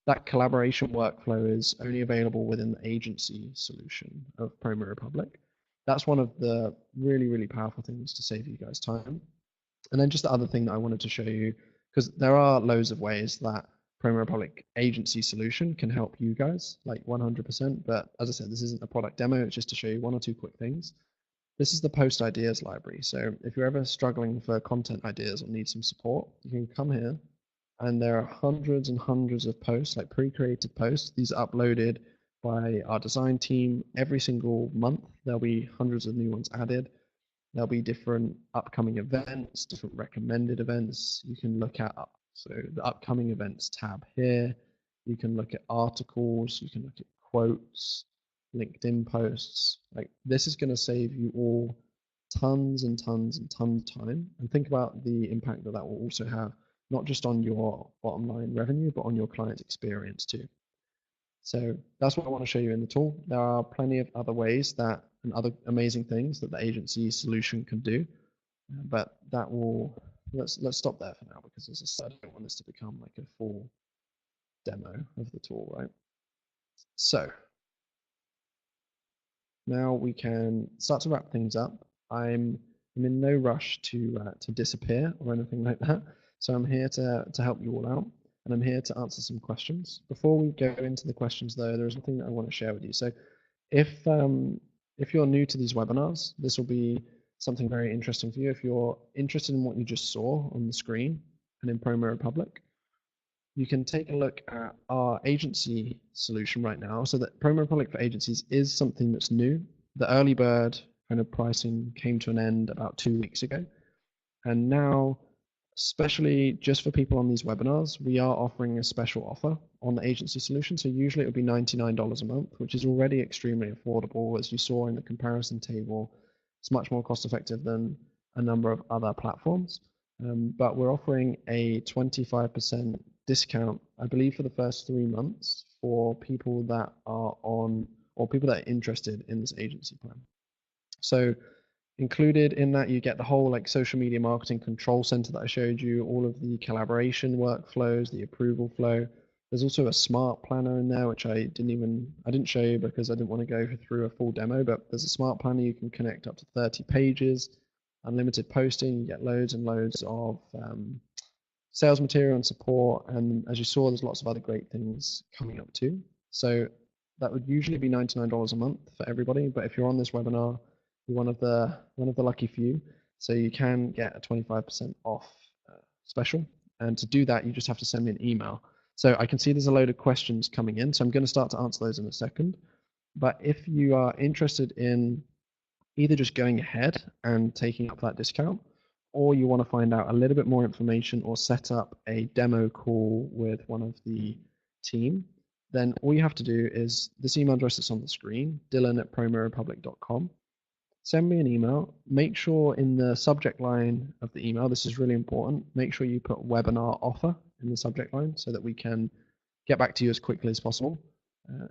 That collaboration workflow is only available within the agency solution of Promo Republic. That's one of the really, really powerful things to save you guys time. And then just the other thing that I wanted to show you, because there are loads of ways that Promo Republic agency solution can help you guys, like 100%. But as I said, this isn't a product demo, it's just to show you one or two quick things. This is the post ideas library. So if you're ever struggling for content ideas or need some support, you can come here, and there are hundreds and hundreds of posts, like pre-created posts. These are uploaded by our design team every single month. There'll be hundreds of new ones added. There'll be different upcoming events, different recommended events. You can look at, so the upcoming events tab here. You can look at articles, you can look at quotes, LinkedIn posts. Like, this is going to save you all tons and tons and tons of time. And think about the impact that that will also have, not just on your bottom line revenue, but on your client's experience too. So that's what I want to show you in the tool. There are plenty of other ways that, and other amazing things that the agency solution can do, but that will, let's stop there for now, because as I said, I don't want this to become like a full demo of the tool, right? So now we can start to wrap things up. I'm in no rush to disappear or anything like that. So I'm here to help you all out, and I'm here to answer some questions. Before we go into the questions, though, there is something that I want to share with you. So if you're new to these webinars, this will be something very interesting for you. If you're interested in what you just saw on the screen and in Promo Republic, you can take a look at our agency solution right now. So that Promo Republic for agencies is something that's new. The early bird kind of pricing came to an end about 2 weeks ago. And now, especially just for people on these webinars, we are offering a special offer on the agency solution. So usually it would be $99 a month, which is already extremely affordable. As you saw in the comparison table, it's much more cost effective than a number of other platforms. But we're offering a 25% discount, I believe, for the first 3 months for people that are on, or people that are interested in this agency plan. So included in that, you get the whole like social media marketing control center that I showed you, all of the collaboration workflows, the approval flow. There's also a smart planner in there, which I didn't show you because I didn't want to go through a full demo, but there's a smart planner. You can connect up to 30 pages, unlimited posting, you get loads and loads of sales material and support. And as you saw, there's lots of other great things coming up too. So that would usually be $99 a month for everybody. But if you're on this webinar, you're one of the lucky few. So you can get a 25% off special. And to do that, you just have to send me an email. So I can see there's a load of questions coming in. So I'm going to start to answer those in a second. But if you are interested in either just going ahead and taking up that discount, or you want to find out a little bit more information or set up a demo call with one of the team, then all you have to do is this email address that's on the screen, dylan@promorepublic.com. Send me an email. Make sure in the subject line of the email, this is really important, make sure you put webinar offer in the subject line so that we can get back to you as quickly as possible.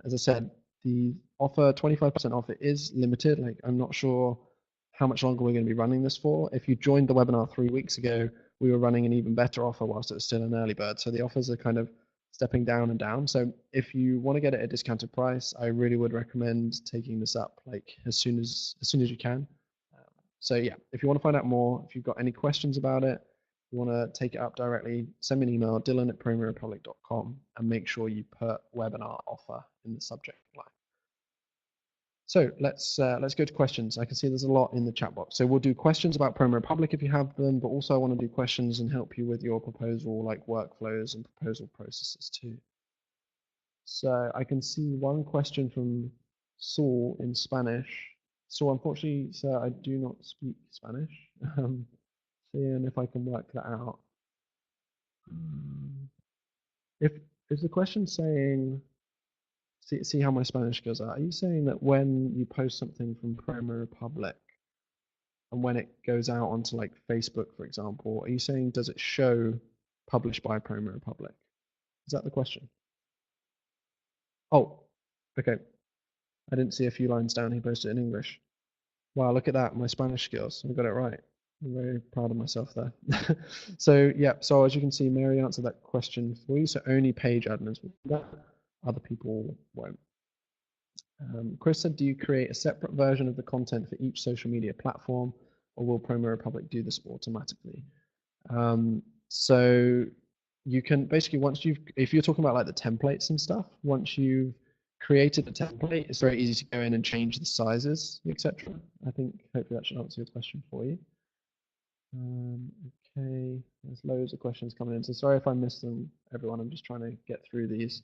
As I said, the offer, 25% off, it is limited. Like, I'm not sure how much longer we're going to be running this for. If you joined the webinar 3 weeks ago, we were running an even better offer whilst it was still an early bird. So the offers are kind of stepping down and down. So if you want to get it at a discounted price, I really would recommend taking this up like as soon as you can. So yeah, if you want to find out more, if you've got any questions about it, you want to take it up directly, send me an email, dylan@promorepublic.com, and make sure you put webinar offer in the subject line. So let's go to questions. I can see there's a lot in the chat box. So we'll do questions about Promo Republic if you have them, but also I want to do questions and help you with your proposal, like workflows and proposal processes too. So I can see one question from Saul in Spanish. So unfortunately, sir, I do not speak Spanish. Seeing if I can work that out. If is the question saying, see how my Spanish goes out? Are you saying that when you post something from Promo Republic and when it goes out onto like Facebook, for example, are you saying does it show published by Promo Republic? Is that the question? Oh, okay. I didn't see a few lines down. He posted it in English. Wow, look at that. My Spanish skills. I got it right. I'm very proud of myself there. So yeah, so as you can see, Mary answered that question for you. So only page admins will do that. Other people won't. Chris said, do you create a separate version of the content for each social media platform, or will Promo Republic do this automatically? So you can basically, if you're talking about like the templates and stuff, once you've created the template, it's very easy to go in and change the sizes, etc. I think hopefully that should answer your question for you. Okay, there's loads of questions coming in, so sorry if I missed them, everyone. I'm just trying to get through these.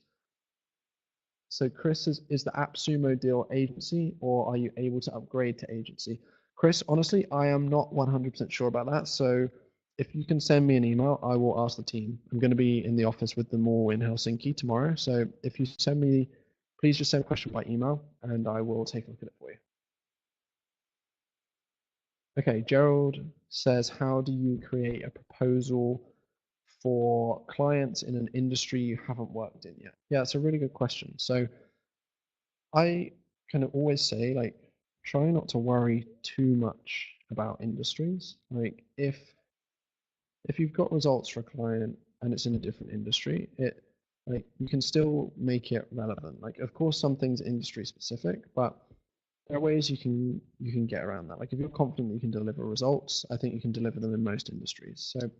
So Chris, is the AppSumo deal agency, or are you able to upgrade to agency? Chris, honestly, I am not 100% sure about that. So if you can send me an email, I will ask the team. I'm going to be in the office with them all in Helsinki tomorrow. So if you send me, please just send a question by email and I will take a look at it for you. Okay, Gerald says, how do you create a proposal for clients in an industry you haven't worked in yet? Yeah, it's a really good question. So I kind of always say, like, try not to worry too much about industries. Like, if you've got results for a client and it's in a different industry, you can still make it relevant. Like, of course, some things are industry specific, but there are ways you can get around that. Like, if you're confident that you can deliver results, I think you can deliver them in most industries. So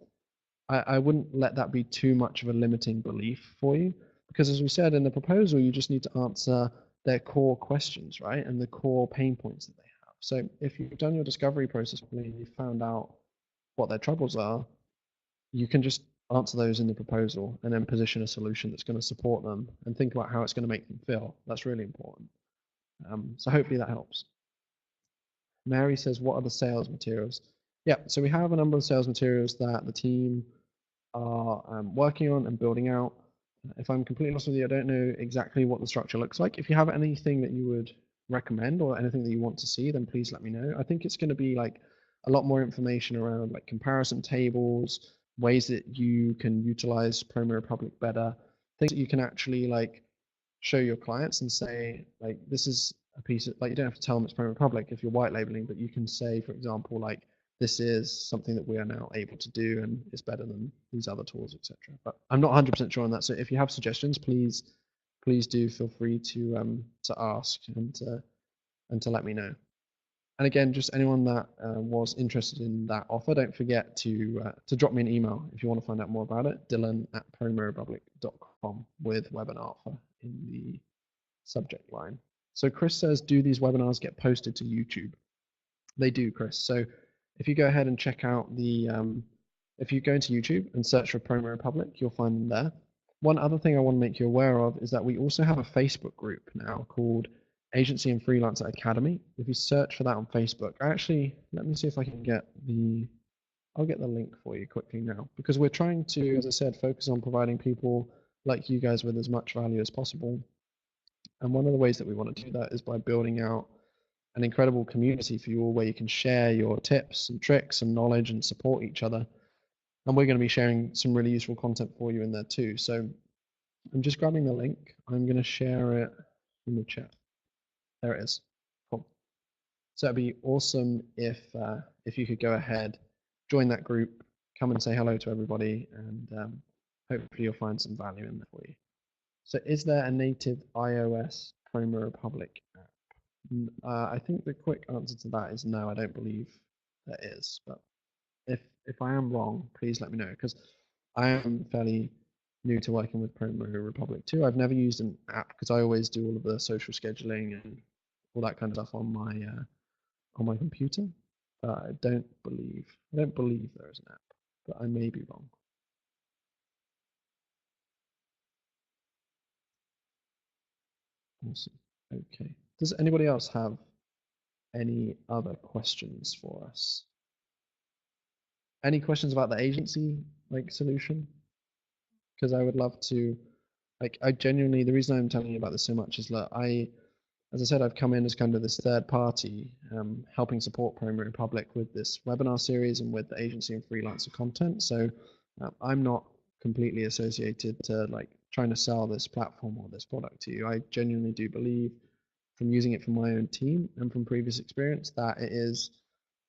I wouldn't let that be too much of a limiting belief for you, because as we said in the proposal, you just need to answer their core questions, right? And the core pain points that they have. So if you've done your discovery process properly and you've found out what their troubles are, you can just answer those in the proposal and then position a solution that's going to support them and think about how it's going to make them feel. That's really important. So hopefully that helps. Mary says, what are the sales materials? Yeah, so we have a number of sales materials that the team are working on and building out. If I'm completely honest with you, I don't know exactly what the structure looks like. If you have anything that you would recommend or anything that you want to see, then please let me know. I think it's going to be like a lot more information around like comparison tables, ways that you can utilize Promo Republic better, things that you can actually like show your clients and say like this is a piece of like you don't have to tell them it's Promo Republic if you're white labeling, but you can say, for example, like this is something that we are now able to do and it's better than these other tools, etc. But I'm not 100% sure on that. So if you have suggestions, please do feel free to ask and to let me know. And again, just anyone that was interested in that offer, don't forget to drop me an email if you want to find out more about it. Dylan@promorepublic.com with webinar offer in the subject line. So Chris says, do these webinars get posted to YouTube? They do, Chris. So if you go ahead and check out if you go into YouTube and search for Promo Republic, you'll find them there. One other thing I want to make you aware of is that we also have a Facebook group now called Agency and Freelancer Academy. If you search for that on Facebook, actually, let me see if I can I'll get the link for you quickly now, because we're trying to, as I said, focus on providing people like you guys with as much value as possible. And one of the ways that we want to do that is by building out an incredible community for you all where you can share your tips and tricks and knowledge and support each other. And we're going to be sharing some really useful content for you in there too. So I'm just grabbing the link. I'm going to share it in the chat. There it is. Cool. So it'd be awesome if you could go ahead, join that group, come and say hello to everybody, and hopefully you'll find some value in there for you. So is there a native iOS Promo Republic app? I think the quick answer to that is no, I don't believe there is. But if I am wrong, please let me know, because I am fairly new to working with Promo Republic too. I've never used an app because I always do all of the social scheduling and all that kind of stuff on my computer. I don't believe there is an app, but I may be wrong. Awesome. Okay. Does anybody else have any other questions for us? Any questions about the agency like solution? Because I would love to, like, I genuinely, the reason I'm telling you about this so much is that as I said, I've come in as kind of this third party, helping support Promo Republic with this webinar series and with the agency and freelancer content. So I'm not completely associated to like trying to sell this platform or this product to you. I genuinely do believe from using it for my own team and from previous experience that it is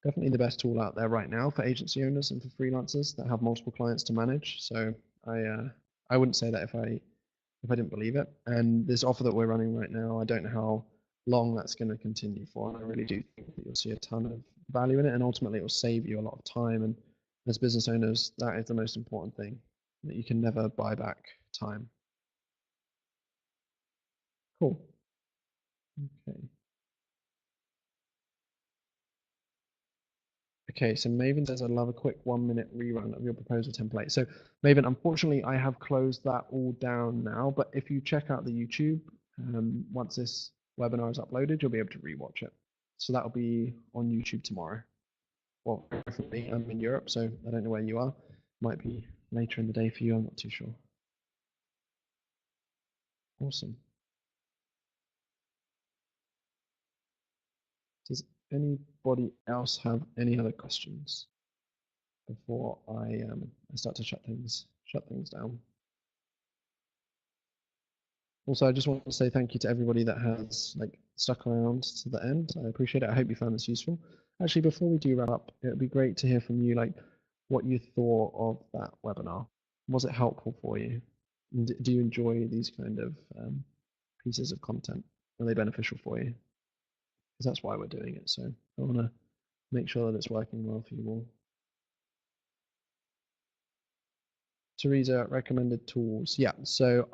definitely the best tool out there right now for agency owners and for freelancers that have multiple clients to manage. So I wouldn't say that if I didn't believe it. And this offer that we're running right now, I don't know how long that's going to continue for. And I really do think that you'll see a ton of value in it, and ultimately it will save you a lot of time. And as business owners, that is the most important thing, that you can never buy back time. Cool. Okay. Okay, so Maven says, I'd love a quick 1-minute rerun of your proposal template. So Maven, unfortunately, I have closed that all down now, but if you check out the YouTube, once this webinar is uploaded, you'll be able to rewatch it. So that'll be on YouTube tomorrow. Well, for me, I'm in Europe, so I don't know where you are. Might be later in the day for you, I'm not too sure. Awesome. Does anybody else have any other questions before I start to shut things down? Also, I just want to say thank you to everybody that has like stuck around to the end. I appreciate it. I hope you found this useful. Actually, before we do wrap up, it would be great to hear from you, like what you thought of that webinar. Was it helpful for you? And do you enjoy these kind of pieces of content? Are they beneficial for you? Because that's why we're doing it. So I want to make sure that it's working well for you all. Teresa, recommended tools. Yeah, so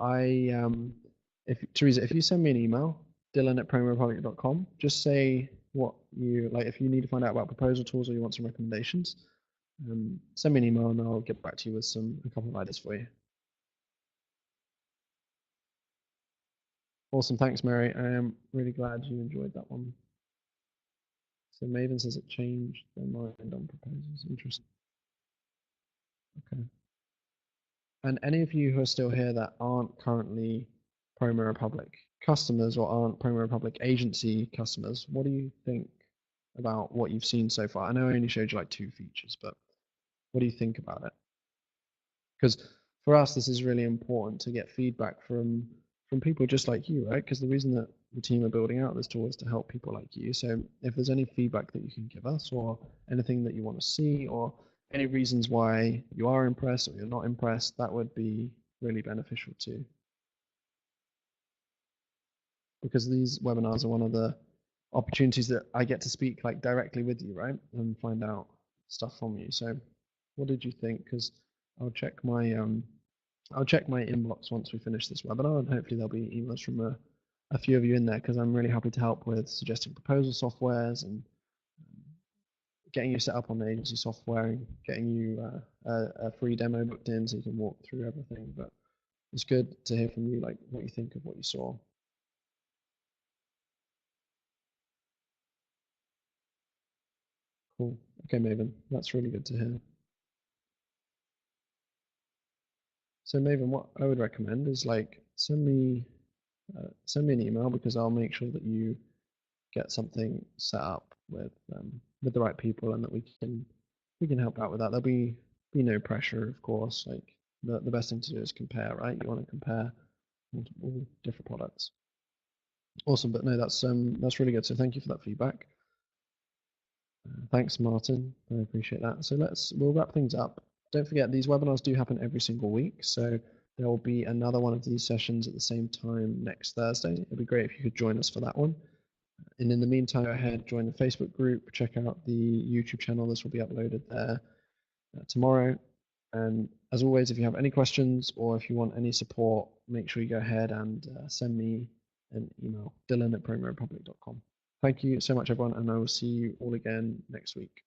Teresa, if you send me an email, dylan@promorepublic.com, just say what you like. If you need to find out about proposal tools or you want some recommendations, send me an email and I'll get back to you with a couple of ideas for you. Awesome, thanks, Mary. I am really glad you enjoyed that one. So Maven says it changed their mind on proposals. Interesting. Okay. And any of you who are still here that aren't currently Promo Republic customers or aren't Promo Republic agency customers, what do you think about what you've seen so far? I know I only showed you like 2 features, but what do you think about it? Because for us, this is really important to get feedback from people just like you, right? Because the reason that the team are building out this tool is to help people like you. So if there's any feedback that you can give us, or anything that you want to see, or any reasons why you are impressed or you're not impressed, that would be really beneficial too. Because these webinars are one of the opportunities that I get to speak like directly with you, right, and find out stuff from you. So what did you think? Because I'll check my inbox once we finish this webinar, and hopefully there'll be emails from a few of you in there, because I'm really happy to help with suggesting proposal softwares and getting you set up on the agency software and getting you a free demo booked in so you can walk through everything. But it's good to hear from you, like what you think of what you saw. Cool. Okay, Maven, that's really good to hear. So Maven, what I would recommend is like send me an email, because I'll make sure that you get something set up with the right people, and that we can help out with that. There'll be no pressure, of course. Like the best thing to do is compare, right? You want to compare multiple different products. Awesome, but no, that's really good. So thank you for that feedback. Thanks, Martin. I appreciate that. So we'll wrap things up. Don't forget, these webinars do happen every single week. So there will be another one of these sessions at the same time next Thursday. It'd be great if you could join us for that one. And in the meantime, go ahead, join the Facebook group, check out the YouTube channel. This will be uploaded there tomorrow. And as always, if you have any questions or if you want any support, make sure you go ahead and send me an email, dylan@promorepublic.com. Thank you so much, everyone, and I will see you all again next week.